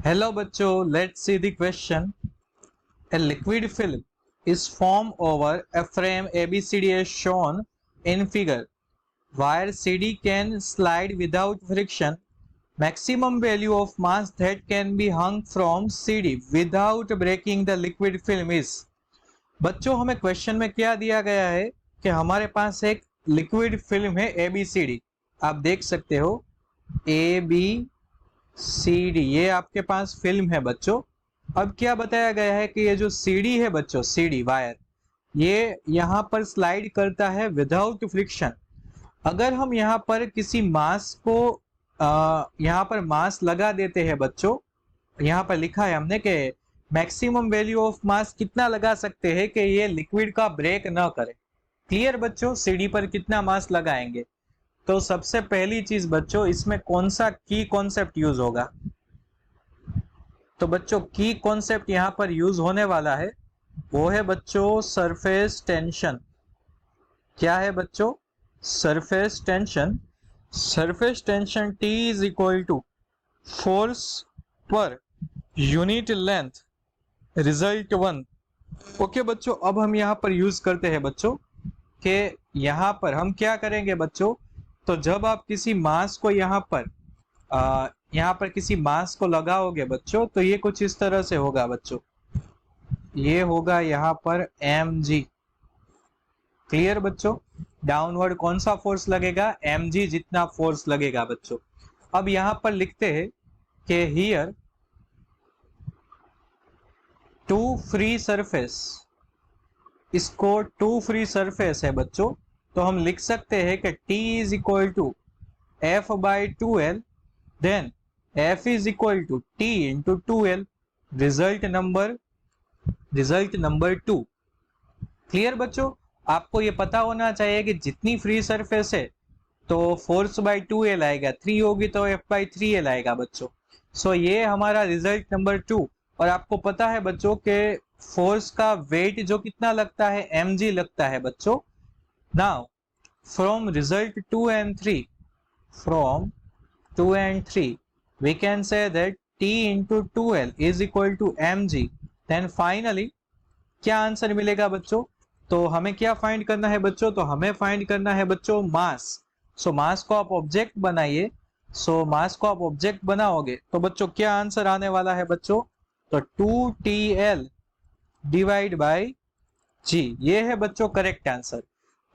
Hello बच्चों, let's see the question. A liquid film is formed over a frame ABCD as shown in figure. Wire CD can slide without friction. Maximum value of mass that can be hung from CD without breaking the liquid film is. बच्चों हमें question में क्या दिया गया है कि हमारे पास एक लिक्विड फिल्म है ABCD. आप देख सकते हो ABCD, ये आपके पास फिल्म है बच्चों. अब क्या बताया गया है कि ये जो CD है बच्चों, CD वायर, ये यहाँ पर स्लाइड करता है विदाउट फ्रिक्शन. अगर हम यहाँ पर किसी मास को यहाँ पर मास लगा देते हैं बच्चों, यहाँ पर लिखा है हमने कि मैक्सिमम वैल्यू ऑफ मास कितना लगा सकते हैं कि ये लिक्विड का ब्रेक न करे. क्लियर बच्चों, CD पर कितना मास लगाएंगे? तो सबसे पहली चीज बच्चों, इसमें कौन सा की कॉन्सेप्ट यूज होगा? तो बच्चों की कॉन्सेप्ट यहाँ पर यूज होने वाला है वो है बच्चों सरफेस टेंशन. क्या है बच्चों? Surface tension. Surface tension T is equal to force per unit length result 1. Okay बच्चों, अब हम यहाँ पर यूज करते हैं बच्चों कि यहाँ पर हम क्या करेंगे बच्चों, तो जब आप किसी मास को यहाँ पर किसी मास को लगाओगे बच्चों, तो ये कुछ इस तरह से होगा बच्चों. ये होगा यहाँ पर mg. क्लियर बच्चों? डाउनवर्ड कौन सा फोर्स लगेगा? mg जितना फोर्स लगेगा बच्चों. अब यहाँ पर लिखते हैं कि हियर टू फ्री सरफेस, इसको टू फ्री सरफेस है बच्चों, तो हम लिख सकते हैं कि T is equal to F by 2L, then F is equal to T into 2L. Result number 2. Clear बच्चों? आपको ये पता होना चाहिए कि जितनी फ्री सरफेस है तो फोर्स बाई 2L आएगा, 3 होगी तो F बाई 3L आएगा बच्चों. सो ये हमारा रिजल्ट नंबर 2. और आपको पता है बच्चों के फोर्स का वेट जो कितना लगता है, mg लगता है बच्चों. Now from result 2 and 3 we can say that T into 2L is equal to mg. then finally क्या आंसर मिलेगा बच्चों? तो हमें क्या फाइंड करना है बच्चों? तो हमें फाइंड करना है बच्चों मास. सो मास को आप ऑब्जेक्ट बनाइए. सो मास को आप ऑब्जेक्ट बनाओगे तो बच्चों क्या आंसर आने वाला है बच्चों? तो 2TL डिवाइड बाई G, ये है बच्चों करेक्ट आंसर.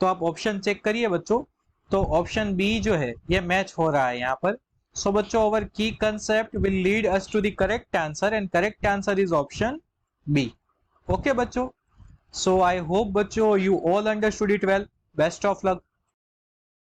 तो आप ऑप्शन चेक करिए बच्चों, तो ऑप्शन बी जो है ये मैच हो रहा है यहाँ पर. सो बच्चों आवर की concept will lead us to the correct answer and correct answer is option B. Okay बच्चों, सो आई होप बच्चों you all understood it well. Best of luck.